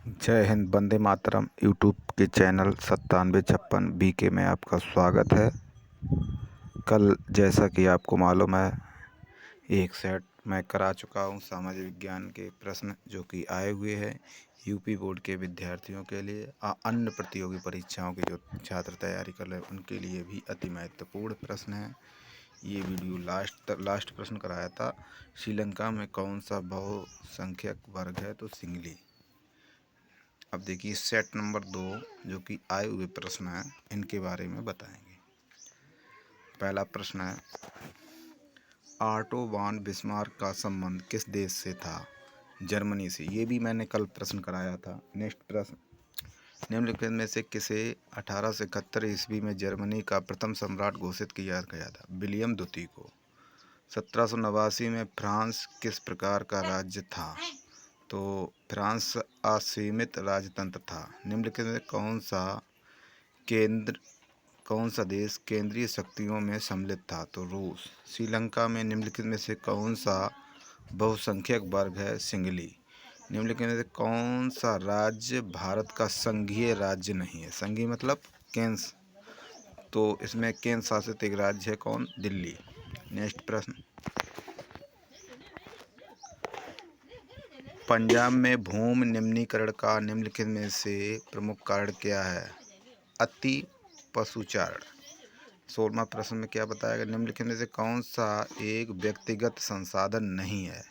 जय हिंद, वंदे मातरम। यूट्यूब के channel 9756 BK में आपका स्वागत है। कल जैसा कि आपको मालूम है, एक सेट मैं करा चुका हूं सामाजिक विज्ञान के प्रश्न जो कि आए हुए हैं यूपी बोर्ड के विद्यार्थियों के लिए। अन्य प्रतियोगी परीक्षाओं के जो छात्र तैयारी कर रहे हैं उनके लिए भी अति महत्वपूर्ण प्रश्न है। ये वीडियो लास्ट प्रश्न कराया था, श्रीलंका में कौन सा बहुसंख्यक वर्ग है? तो सिंगली। अब देखिए सेट नंबर 2 जो कि आए हुए प्रश्न हैं इनके बारे में बताएंगे। पहला प्रश्न है, ऑटो वॉन बिस्मार्क का संबंध किस देश से था? जर्मनी से। ये भी मैंने कल प्रश्न कराया था। नेक्स्ट प्रश्न, निम्नलिखित में से किसे 1871 ईस्वी में जर्मनी का प्रथम सम्राट घोषित किया गया था? विलियम द्वितीय को। 1789 में फ्रांस किस प्रकार का राज्य था? तो फ्रांस असीमित राजतंत्र था। निम्नलिखित में कौन सा देश केंद्रीय शक्तियों में सम्मिलित था? तो रूस। श्रीलंका में निम्नलिखित में से कौन सा बहुसंख्यक वर्ग है? सिंगली। निम्नलिखित में से कौन सा राज्य भारत का संघीय राज्य नहीं है? संघीय मतलब केंद्र, तो इसमें केंद्र शासित एक राज्य है कौन? दिल्ली। नेक्स्ट प्रश्न, पंजाब में भूमि निम्नीकरण का निम्नलिखित में से प्रमुख कारण क्या है? अति पशुचारण। 16वां प्रश्न में क्या बताया गया? निम्नलिखित में से कौन सा एक व्यक्तिगत संसाधन नहीं है?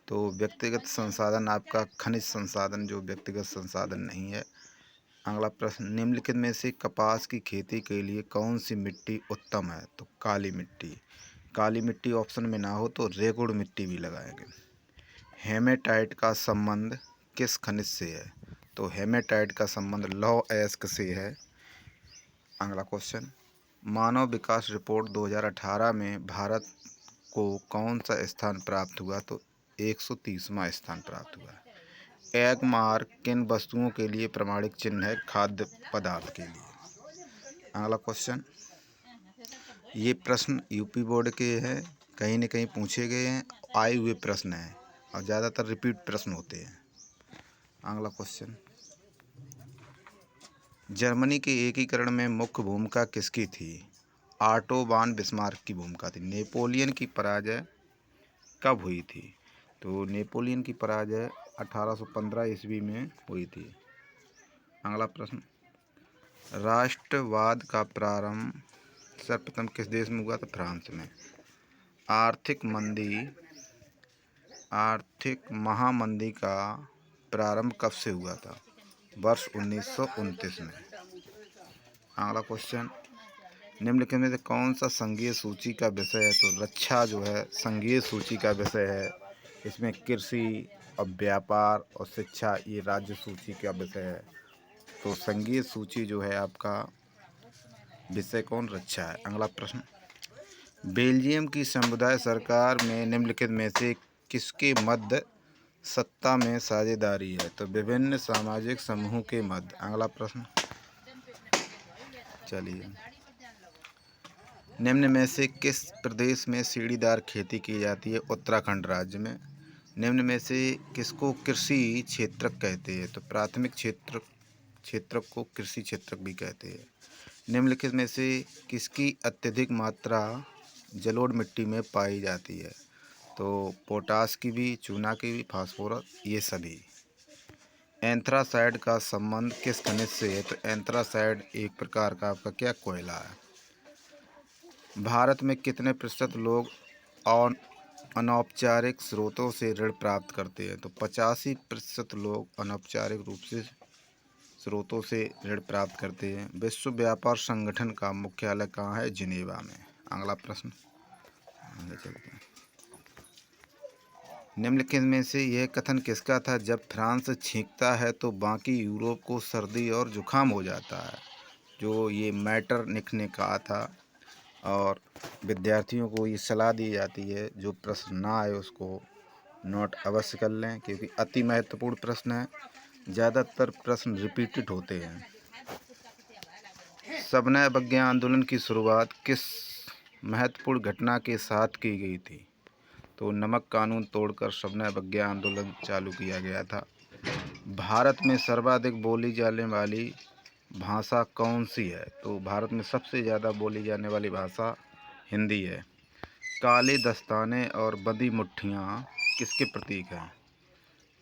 तो व्यक्तिगत संसाधन आपका खनिज संसाधन जो व्यक्तिगत संसाधन नहीं है। अगला प्रश्न, निम्नलिखित में से कपास की खेती के लिए कौन सी मिट्टी उत्तम है? तो काली मिट्टी। काली मिट्टी ऑप्शन में ना हो तो रेगुड़ मिट्टी भी लगाएंगे। हेमेटाइट का संबंध किस खनिज से है? तो हेमेटाइट का संबंध लौह अयस्क से है। अगला क्वेश्चन, मानव विकास रिपोर्ट 2018 में भारत को कौन सा स्थान प्राप्त हुआ? तो 130वां स्थान प्राप्त हुआ। एग मार्क किन वस्तुओं के लिए प्रमाणिक चिन्ह है? खाद्य पदार्थ के लिए। अगला क्वेश्चन, ये प्रश्न यूपी बोर्ड के हैं, कहीं न कहीं पूछे गए हैं, आए हुए प्रश्न हैं और ज़्यादातर रिपीट प्रश्न होते हैं। अगला क्वेश्चन, जर्मनी के एकीकरण में मुख्य भूमिका किसकी थी? ऑटो वॉन बिस्मार्क की भूमिका थी। नेपोलियन की पराजय कब हुई थी? तो नेपोलियन की पराजय 1815 ईस्वी में हुई थी। अगला प्रश्न, राष्ट्रवाद का प्रारंभ सर्वप्रथम किस देश में हुआ? तो फ्रांस में। आर्थिक महामंदी का प्रारंभ कब से हुआ था? वर्ष 1929 में। अगला क्वेश्चन, निम्नलिखित में से कौन सा संघीय सूची का विषय है? तो रक्षा जो है संघीय सूची का विषय है। इसमें कृषि और व्यापार और शिक्षा ये राज्य सूची का विषय है। तो संघीय सूची जो है आपका विषय कौन? रक्षा है। अगला प्रश्न, बेल्जियम की समुदाय सरकार में निम्नलिखित में से किसके मध्य सत्ता में साझेदारी है? तो विभिन्न सामाजिक समूहों के मध्य। अगला प्रश्न, चलिए, निम्न में से किस प्रदेश में सीढ़ीदार खेती की जाती है? उत्तराखंड राज्य में। निम्न में से किसको कृषि क्षेत्रक कहते हैं? तो प्राथमिक क्षेत्रक को कृषि क्षेत्रक भी कहते हैं। निम्नलिखित में से किसकी अत्यधिक मात्रा जलोढ़ मिट्टी में पाई जाती है? तो पोटास की भी, चूना की भी, फास्फोरस, ये सभी। एंथ्रासाइड का संबंध किस खनिज से है? तो एंथ्रासाइड एक प्रकार का आपका क्या कोयला है। भारत में कितने प्रतिशत लोग अनौपचारिक स्रोतों से ऋण प्राप्त करते हैं? तो 85% लोग अनौपचारिक रूप से स्रोतों से ऋण प्राप्त करते हैं। विश्व व्यापार संगठन का मुख्यालय कहाँ है? जिनेवा में। अगला प्रश्न, आगे चलते हैं। निम्नलिखित में से यह कथन किसका था? जब फ्रांस छींकता है तो बाकी यूरोप को सर्दी और जुकाम हो जाता है। जो ये मैटरनिख ने कहा था और विद्यार्थियों को ये सलाह दी जाती है जो प्रश्न ना आए उसको नोट अवश्य कर लें क्योंकि अति महत्वपूर्ण प्रश्न है। ज़्यादातर प्रश्न रिपीटेड होते हैं। सविनय अवज्ञा आंदोलन की शुरुआत किस महत्वपूर्ण घटना के साथ की गई थी? तो नमक कानून तोड़कर सविनय अवज्ञा आंदोलन चालू किया गया था। भारत में सर्वाधिक बोली जाने वाली भाषा कौन सी है? तो भारत में सबसे ज़्यादा बोली जाने वाली भाषा हिंदी है। काले दस्ताने और बंदी मुट्ठियाँ किसके प्रतीक हैं?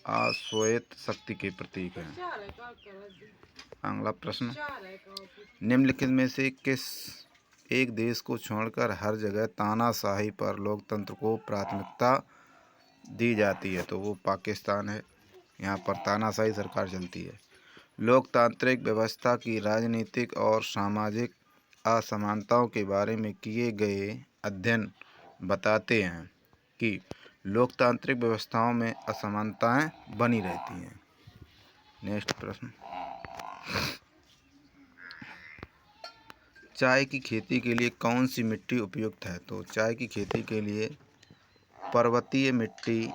अश्वेत शक्ति के प्रतीक हैं। अगला प्रश्न, निम्नलिखित में से किस एक देश को छोड़कर हर जगह तानाशाही पर लोकतंत्र को प्राथमिकता दी जाती है? तो वो पाकिस्तान है। यहाँ पर तानाशाही सरकार चलती है। लोकतांत्रिक व्यवस्था की राजनीतिक और सामाजिक असमानताओं के बारे में किए गए अध्ययन बताते हैं कि लोकतांत्रिक व्यवस्थाओं में असमानताएं बनी रहती हैं। नेक्स्ट प्रश्न, चाय की खेती के लिए कौन सी मिट्टी उपयुक्त है? तो चाय की खेती के लिए पर्वतीय मिट्टी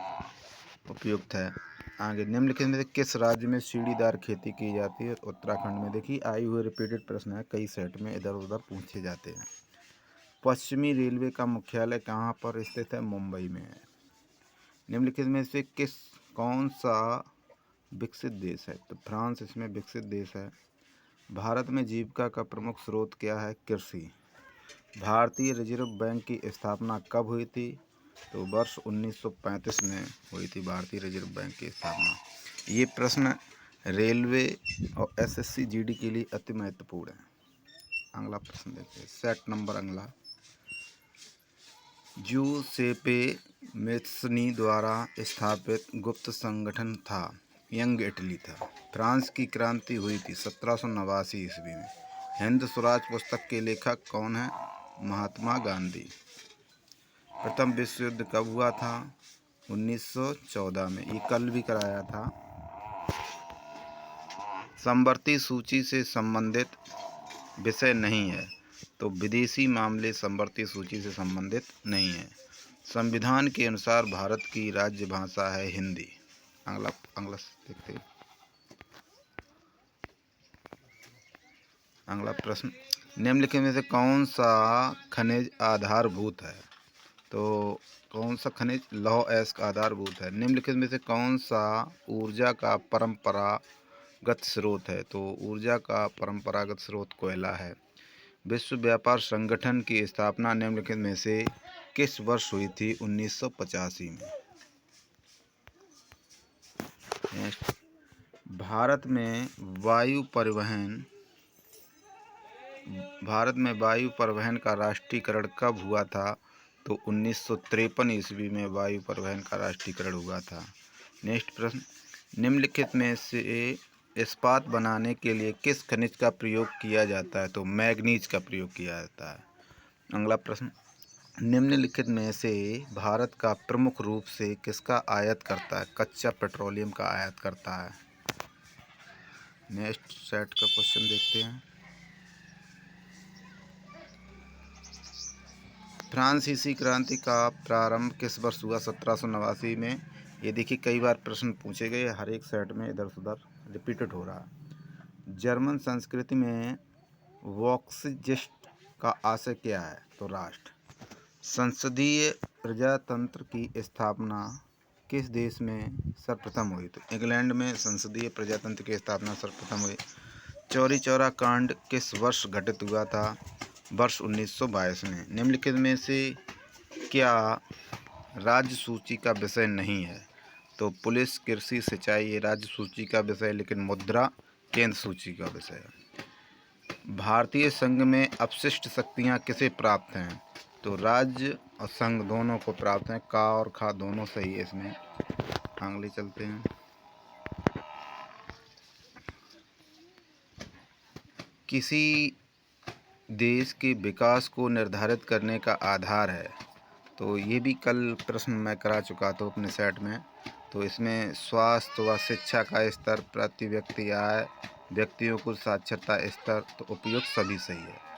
उपयुक्त है। आगे, निम्नलिखित में से किस राज्य में सीढ़ीदार खेती की जाती है? उत्तराखंड में। देखिए, आए हुए रिपीटेड प्रश्न है, कई सेट में इधर उधर पूछे जाते हैं। पश्चिमी रेलवे का मुख्यालय कहाँ पर स्थित है? मुंबई में है। निम्नलिखित में से कौन सा विकसित देश है? तो फ्रांस इसमें विकसित देश है। भारत में जीविका का प्रमुख स्रोत क्या है? कृषि। भारतीय रिजर्व बैंक की स्थापना कब हुई थी? तो वर्ष 1935 में हुई थी भारतीय रिजर्व बैंक की स्थापना। ये प्रश्न रेलवे और एसएससी जीडी के लिए अति महत्वपूर्ण है। अगला प्रश्न देखते हैं, सेट नंबर अगला, जूसेपे मेत्सनी द्वारा स्थापित गुप्त संगठन था, यंग इटली था। फ्रांस की क्रांति हुई थी 1789 ईस्वी में। हिंद स्वराज पुस्तक के लेखक कौन है? महात्मा गांधी। प्रथम विश्व युद्ध कब हुआ था? 1914 में। ये कल भी कराया था। समवर्ती सूची से संबंधित विषय नहीं है, तो विदेशी मामले समवर्ती सूची से संबंधित नहीं है। संविधान के अनुसार भारत की राज्य भाषा है हिंदी। अगला देखते हैं। अगला प्रश्न, निम्नलिखित में से कौन सा खनिज आधारभूत है? तो कौन सा खनिज लौह अयस्क आधारभूत है? निम्नलिखित में से कौन सा ऊर्जा का परंपरागत स्रोत है? तो ऊर्जा का परंपरागत स्रोत कोयला है। विश्व व्यापार संगठन की स्थापना निम्नलिखित में से किस वर्ष हुई थी? 1985 में। नेक्स्ट, भारत में वायु परिवहन का राष्ट्रीयकरण कब हुआ था? तो 1953 ईस्वी में वायु परिवहन का राष्ट्रीयकरण हुआ था। नेक्स्ट प्रश्न, निम्नलिखित में से इस्पात बनाने के लिए किस खनिज का प्रयोग किया जाता है? तो मैग्नीज का प्रयोग किया जाता है। अगला प्रश्न, निम्नलिखित में से भारत का प्रमुख रूप से किसका आयात करता है? कच्चा पेट्रोलियम का आयात करता है। नेक्स्ट सेट का क्वेश्चन देखते हैं। फ्रांसीसी क्रांति का प्रारंभ किस वर्ष हुआ? 1789 में। ये देखिए, कई बार प्रश्न पूछे गए, हर एक सेट में इधर उधर रिपीटेड हो रहा है। जर्मन संस्कृति में वॉक्सजिस्ट का आशय क्या है? तो राष्ट्र। संसदीय प्रजातंत्र की स्थापना किस देश में सर्वप्रथम हुई? तो इंग्लैंड में संसदीय प्रजातंत्र की स्थापना सर्वप्रथम हुई। चौरी चौरा कांड किस वर्ष घटित हुआ था? वर्ष 1922 में। निम्नलिखित में से क्या राज्य सूची का विषय नहीं है? तो पुलिस, कृषि, सिंचाई ये राज्य सूची का विषय, लेकिन मुद्रा केंद्र सूची का विषय है। भारतीय संघ में अपशिष्ट शक्तियाँ किसे प्राप्त हैं? तो राज्य और संघ दोनों को प्राप्त हैं। का और खा दोनों सही है इसमें। आगे चलते हैं। किसी देश के विकास को निर्धारित करने का आधार है, तो ये भी कल प्रश्न मैं करा चुका था अपने सेट में। तो इसमें स्वास्थ्य व शिक्षा का स्तर, प्रति व्यक्ति आय, व्यक्तियों को साक्षरता स्तर, तो उपयुक्त सभी सही है।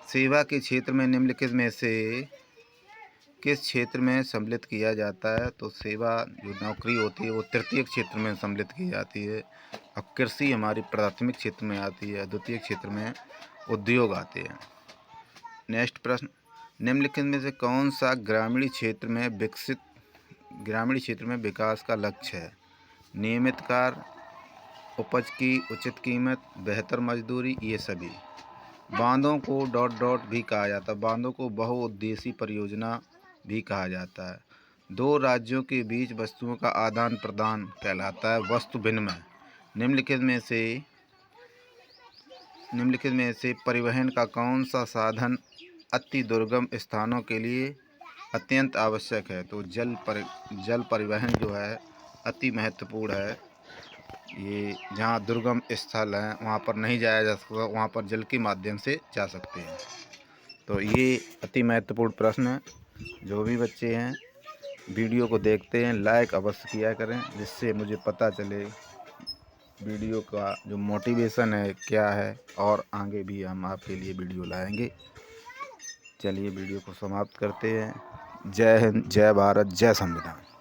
सेवा के क्षेत्र में निम्नलिखित में से किस क्षेत्र में सम्मिलित किया जाता है? तो सेवा जो नौकरी होती है वो तृतीय क्षेत्र में सम्मिलित की जाती है। अब कृषि हमारी प्राथमिक क्षेत्र में आती है, द्वितीय क्षेत्र में उद्योग आते हैं। नेक्स्ट प्रश्न, निम्नलिखित में से कौन सा ग्रामीण क्षेत्र में विकास का लक्ष्य है? नियमित कार्य, उपज की उचित कीमत, बेहतर मजदूरी, ये सभी। बांधों को डॉट डॉट भी कहा जाता है। बांधों को बहुउद्देशीय परियोजना भी कहा जाता है। दो राज्यों के बीच वस्तुओं का आदान प्रदान कहलाता है वस्तु विनिमय। निम्नलिखित में से परिवहन का कौन सा साधन अति दुर्गम स्थानों के लिए अत्यंत आवश्यक है? तो जल परिवहन जो है अति महत्वपूर्ण है। ये जहाँ दुर्गम स्थल हैं वहाँ पर नहीं जाया जा सकता, वहाँ पर जल के माध्यम से जा सकते हैं। तो ये अति महत्वपूर्ण प्रश्न है। जो भी बच्चे हैं वीडियो को देखते हैं लाइक अवश्य किया करें, जिससे मुझे पता चले वीडियो का जो मोटिवेशन है क्या है, और आगे भी हम आपके लिए वीडियो लाएंगे। चलिए वीडियो को समाप्त करते हैं। जय हिंद, जय भारत, जय संविधान।